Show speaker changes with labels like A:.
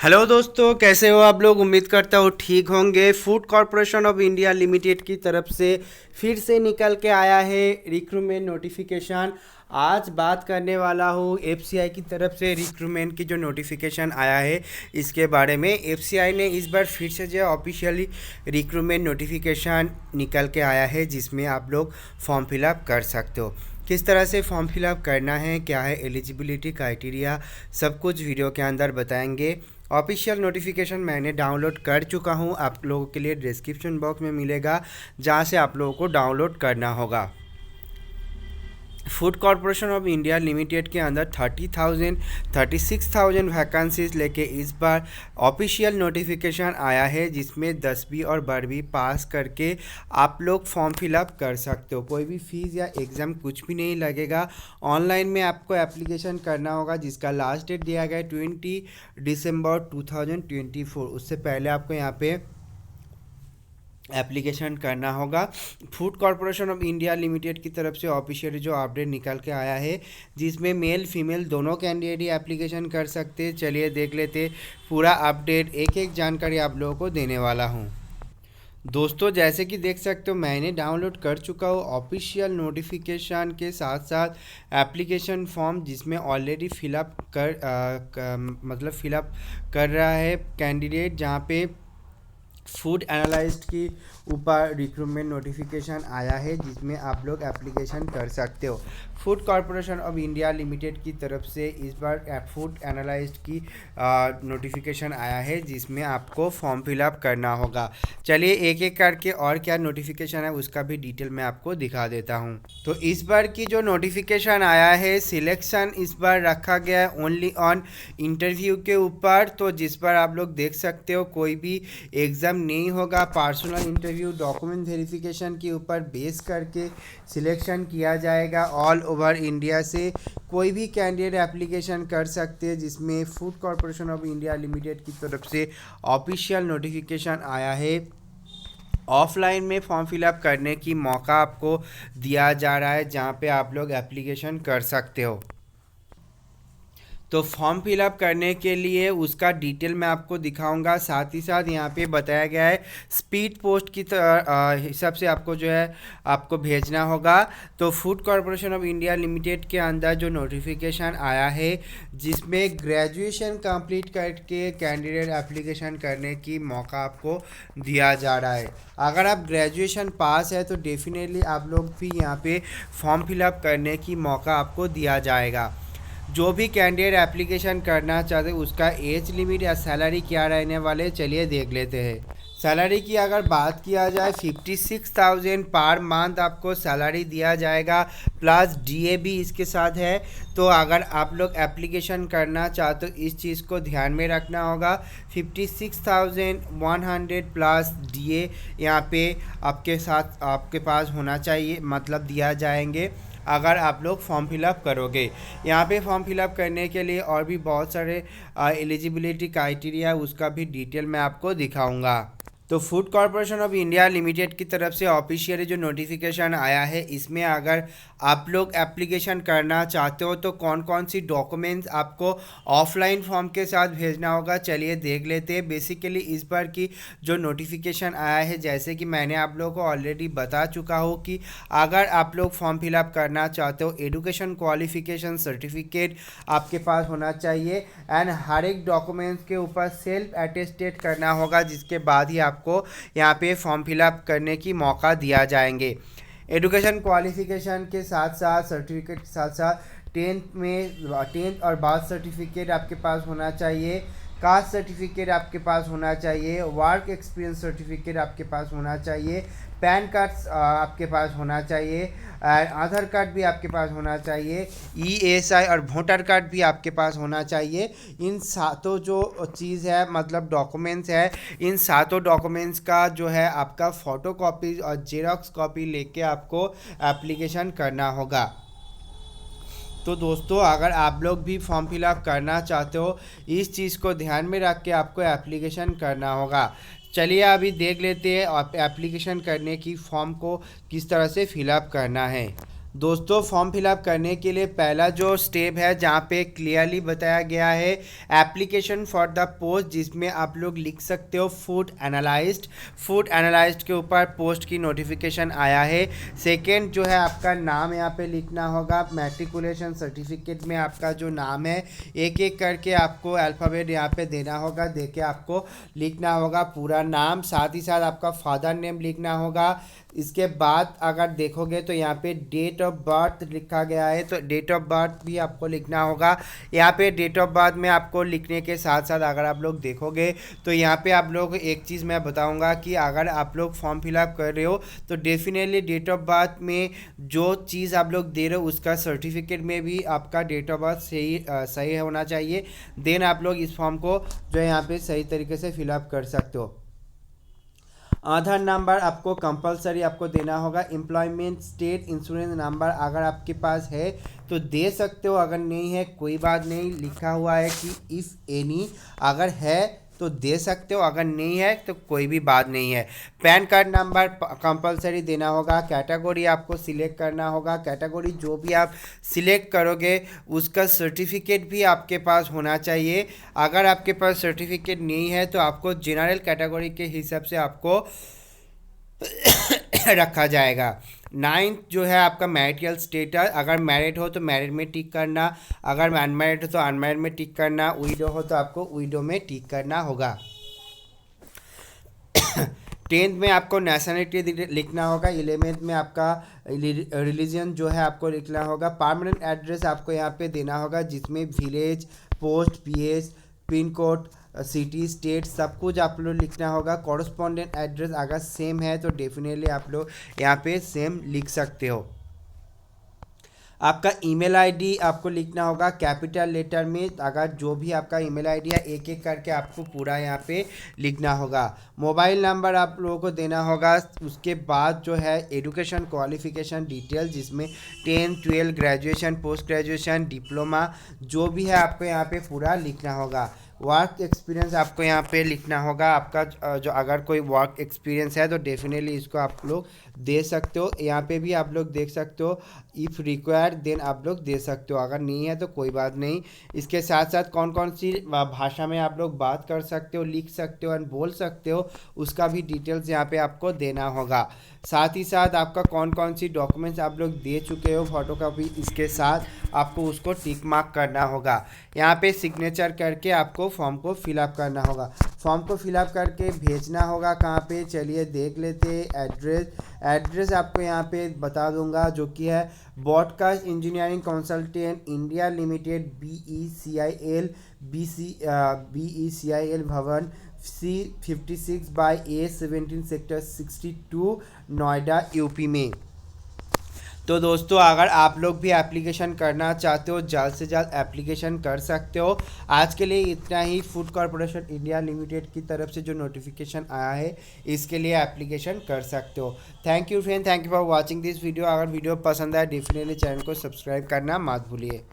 A: Hello दोस्तों, कैसे हो आप लोग। उम्मीद करता हूँ ठीक होंगे। Food corporation of India limited की तरफ से फिर से निकल के आया है रिक्रूटमेंट नोटिफिकेशन। आज बात करने वाला हूँ एफसीआई की तरफ से रिक्रूटमेंट की जो नोटिफिकेशन आया है इसके बारे में। एफसीआई ने इस बार फिर से जो ऑफिशियली रिक्रूटमेंट नोटिफिकेशन निकल के आया है जिसमें आप लोग फॉर्म फिलअप कर सकते हो। किस तरह से फॉर्म फिलअप करना है, क्या है एलिजिबिलिटी क्राइटेरिया, सब कुछ वीडियो के अंदर बताएंगे। ऑफिशियल नोटिफिकेशन मैंने डाउनलोड कर चुका हूँ, आप लोगों के लिए डिस्क्रिप्शन बॉक्स में मिलेगा जहाँ से आप लोगों को डाउनलोड करना होगा। Food corporation of India limited के अंदर 36,000 वैकेंसीज लेके इस बार ऑफिशियल नोटिफिकेशन आया है जिसमें 10वीं और 12वीं पास करके आप लोग फॉर्म फिलअप कर सकते हो। कोई भी फीस या एग्ज़ाम कुछ भी नहीं लगेगा। ऑनलाइन में आपको एप्लीकेशन करना होगा जिसका लास्ट डेट दिया गया है 20 दिसंबर 2024। उससे पहले आपको यहाँ पे एप्लीकेशन करना होगा। Food corporation of India limited की तरफ से ऑफिशियली जो अपडेट निकल के आया है जिसमें मेल फीमेल दोनों कैंडिडेट ही एप्लीकेशन कर सकते हैं। चलिए देख लेते पूरा अपडेट, एक एक जानकारी आप लोगों को देने वाला हूँ। दोस्तों जैसे कि देख सकते हो मैंने डाउनलोड कर चुका हूँ ऑफिशियल नोटिफिकेशन के साथ साथ एप्लीकेशन फॉर्म जिसमें ऑलरेडी फिलअप मतलब फिलअप कर रहा है कैंडिडेट, जहाँ पे फूड एनालिस्ट की ऊपर रिक्रूटमेंट नोटिफिकेशन आया है जिसमें आप लोग एप्लीकेशन कर सकते हो। Food corporation of India limited की तरफ से इस बार फूड एनालिस्ट की नोटिफिकेशन आया है जिसमें आपको फॉर्म फिलअप करना होगा। चलिए एक एक करके और क्या नोटिफिकेशन है उसका भी डिटेल मैं आपको दिखा देता हूँ। तो इस बार की जो नोटिफिकेशन आया है सिलेक्शन इस बार रखा गया है ओनली ऑन इंटरव्यू के ऊपर। तो जिस पर आप लोग देख सकते हो कोई भी एग्ज़ाम नहीं होगा, पर्सनल इंटरव्यू डॉक्यूमेंट वेरिफिकेशन के ऊपर बेस करके सिलेक्शन किया जाएगा। ऑल ओवर इंडिया से कोई भी कैंडिडेट एप्लीकेशन कर सकते हैं जिसमें food corporation of India limited की तरफ से ऑफिशियल नोटिफिकेशन आया है। ऑफलाइन में फॉर्म फिलअप करने की मौका आपको दिया जा रहा है जहां पे आप लोग एप्लीकेशन कर सकते हो। तो फॉर्म फिलअप करने के लिए उसका डिटेल मैं आपको दिखाऊंगा, साथ ही साथ यहाँ पे बताया गया है स्पीड पोस्ट की हिसाब से आपको जो है आपको भेजना होगा। तो food corporation of India limited के अंदर जो नोटिफिकेशन आया है जिसमें ग्रेजुएशन कंप्लीट करके कैंडिडेट एप्लीकेशन करने की मौका आपको दिया जा रहा है। अगर आप ग्रेजुएशन पास है तो डेफिनेटली आप लोग भी यहाँ पे फॉर्म फिलअप करने की मौका आपको दिया जाएगा। जो भी कैंडिडेट एप्लीकेशन करना चाहते उसका एज लिमिट या सैलरी क्या रहने वाले चलिए देख लेते हैं। सैलरी की अगर बात किया जाए 56,000 पर मंथ आपको सैलरी दिया जाएगा, प्लस डीए भी इसके साथ है। तो अगर आप लोग एप्लीकेशन करना चाहते हो इस चीज़ को ध्यान में रखना होगा। 56,100 प्लस डीए यहाँ पे आपके साथ आपके पास होना चाहिए, मतलब दिया जाएंगे अगर आप लोग फॉर्म फिलअप करोगे। यहाँ पे फॉर्म फिलअप करने के लिए और भी बहुत सारे एलिजिबिलिटी क्राइटेरिया उसका भी डिटेल मैं आपको दिखाऊंगा। तो food corporation of India limited की तरफ से ऑफिशियली जो नोटिफिकेशन आया है इसमें अगर आप लोग एप्लीकेशन करना चाहते हो तो कौन कौन सी डॉक्यूमेंट्स आपको ऑफलाइन फॉर्म के साथ भेजना होगा चलिए देख लेते हैं। बेसिकली इस बार की जो नोटिफिकेशन आया है जैसे कि मैंने आप लोगों को ऑलरेडी बता चुका हूँ कि अगर आप लोग फॉर्म फिलअप करना चाहते हो एजुकेशन क्वालिफिकेशन सर्टिफिकेट आपके पास होना चाहिए एंड हर एक डॉक्यूमेंट्स के ऊपर सेल्फ अटेस्टेड करना होगा, जिसके बाद ही आपको यहाँ पे फॉर्म फिलअप करने की मौका दिया जाएंगे। एजुकेशन क्वालिफिकेशन के साथ साथ सर्टिफिकेट के साथ साथ टेंथ और बार्थ सर्टिफिकेट आपके पास होना चाहिए, कास्ट सर्टिफिकेट आपके पास होना चाहिए, वर्क एक्सपीरियंस सर्टिफिकेट आपके पास होना चाहिए, पैन कार्ड आपके पास होना चाहिए, आधार कार्ड भी आपके पास होना चाहिए, ईएसआई और वोटर कार्ड भी आपके पास होना चाहिए। इन सातों जो चीज़ है मतलब डॉक्यूमेंट्स है, इन सातों डॉक्यूमेंट्स का जो है आपका फ़ोटो कॉपी और जेरॉक्स कॉपी लेके आपको एप्लीकेशन करना होगा। तो दोस्तों अगर आप लोग भी फॉर्म फिलअप करना चाहते हो इस चीज़ को ध्यान में रख के आपको एप्लीकेशन करना होगा। चलिए अभी देख लेते हैं एप्लीकेशन करने की फॉर्म को किस तरह से फिलअप करना है। दोस्तों फॉर्म फिलअप करने के लिए पहला जो स्टेप है जहाँ पे क्लियरली बताया गया है एप्लीकेशन फॉर द पोस्ट, जिसमें आप लोग लिख सकते हो फूड एनालाइज्ड के ऊपर पोस्ट की नोटिफिकेशन आया है। सेकेंड जो है आपका नाम यहाँ पे लिखना होगा, मैट्रिकुलेशन सर्टिफिकेट में आपका जो नाम है एक एक करके आपको अल्फ़ाबेट यहाँ पे देना होगा, दे के आपको लिखना होगा पूरा नाम, साथ ही साथ आपका फादर नेम लिखना होगा। इसके बाद अगर देखोगे तो यहाँ पे डेट ऑफ बर्थ लिखा गया है, तो डेट ऑफ बर्थ भी आपको लिखना होगा। यहाँ पे डेट ऑफ बर्थ में आपको लिखने के साथ साथ अगर आप लोग देखोगे तो यहाँ पे आप लोग एक चीज़ मैं बताऊँगा कि अगर आप लोग फॉर्म फिलअप कर रहे हो तो डेफिनेटली डेट ऑफ बर्थ में जो चीज़ आप लोग दे रहे हो उसका सर्टिफिकेट में भी आपका डेट ऑफ बर्थ सही होना चाहिए। देन आप लोग इस फॉर्म को जो है यहाँ पे सही तरीके से फिलअप कर सकते हो। आधार नंबर आपको कंपलसरी आपको देना होगा। एम्प्लॉयमेंट स्टेट इंश्योरेंस नंबर अगर आपके पास है तो दे सकते हो, अगर नहीं है कोई बात नहीं। लिखा हुआ है कि इफ़ एनी, अगर है तो दे सकते हो, अगर नहीं है तो कोई भी बात नहीं है। पैन कार्ड नंबर कंपलसरी देना होगा। कैटेगरी आपको सिलेक्ट करना होगा, कैटेगरी जो भी आप सिलेक्ट करोगे उसका सर्टिफिकेट भी आपके पास होना चाहिए। अगर आपके पास सर्टिफिकेट नहीं है तो आपको जनरल कैटेगरी के हिसाब से आपको रखा जाएगा। नाइन्थ जो है आपका मैरिटल स्टेटस, अगर मैरिड हो तो मैरिड में टिक करना, अगर अनमैरिड हो तो अनमैरिड में टिक करना, विडो हो तो आपको विडो में टिक करना होगा। 10th में आपको नेशनलिटी लिखना होगा। 11th में आपका रिलीजन जो है आपको लिखना होगा। परमानेंट एड्रेस आपको यहाँ पे देना होगा, जिसमें village, post, pH, pin code, city, state सब कुछ आप लोग लिखना होगा। कॉरस्पॉन्डेंट एड्रेस अगर सेम है तो डेफिनेटली आप लोग यहाँ पे सेम लिख सकते हो। आपका ईमेल आईडी आपको लिखना होगा कैपिटल लेटर में, अगर जो भी आपका ईमेल आईडी है एक एक करके आपको पूरा यहाँ पे लिखना होगा। मोबाइल नंबर आप लोगों को देना होगा। उसके बाद जो है एजुकेशन क्वालिफिकेशन डिटेल, जिसमें 10, 12, ग्रेजुएशन, पोस्ट ग्रेजुएशन, डिप्लोमा जो भी है आपको यहाँ पे पूरा लिखना होगा। वर्क एक्सपीरियंस आपको यहाँ पे लिखना होगा। आपका जो अगर कोई वर्क एक्सपीरियंस है तो डेफिनेटली इसको आप लोग दे सकते हो। यहाँ पे भी आप लोग देख सकते हो इफ़ रिक्वायर्ड देन आप लोग दे सकते हो, अगर नहीं है तो कोई बात नहीं। इसके साथ साथ कौन कौन सी भाषा में आप लोग बात कर सकते हो, लिख सकते हो एंड बोल सकते हो, उसका भी डिटेल्स यहाँ पे आपको देना होगा। साथ ही साथ आपका कौन कौन सी डॉक्यूमेंट्स आप लोग दे चुके हो फोटोकॉपी, इसके साथ आपको उसको टिक मार्क करना होगा। यहाँ पे सिग्नेचर करके आपको फॉर्म को फिलअप करना होगा। फॉर्म को फिलअप करके भेजना होगा कहाँ पे, चलिए देख लेते। एड्रेस आपको यहाँ पे बता दूंगा, जो कि है broadcast engineering consultant India limited, BECIL भवन, C56/A17 सेक्टर 62 नोएडा यूपी में। तो दोस्तों अगर आप लोग भी एप्लीकेशन करना चाहते हो जल्द से जल्द एप्लीकेशन कर सकते हो। आज के लिए इतना ही। फूड कॉरपोरेशन इंडिया लिमिटेड की तरफ से जो नोटिफिकेशन आया है इसके लिए एप्लीकेशन कर सकते हो। Thank you friend, thank you for watching this video. अगर वीडियो पसंद आए डेफिनेटली चैनल को सब्सक्राइब करना मत भूलिए।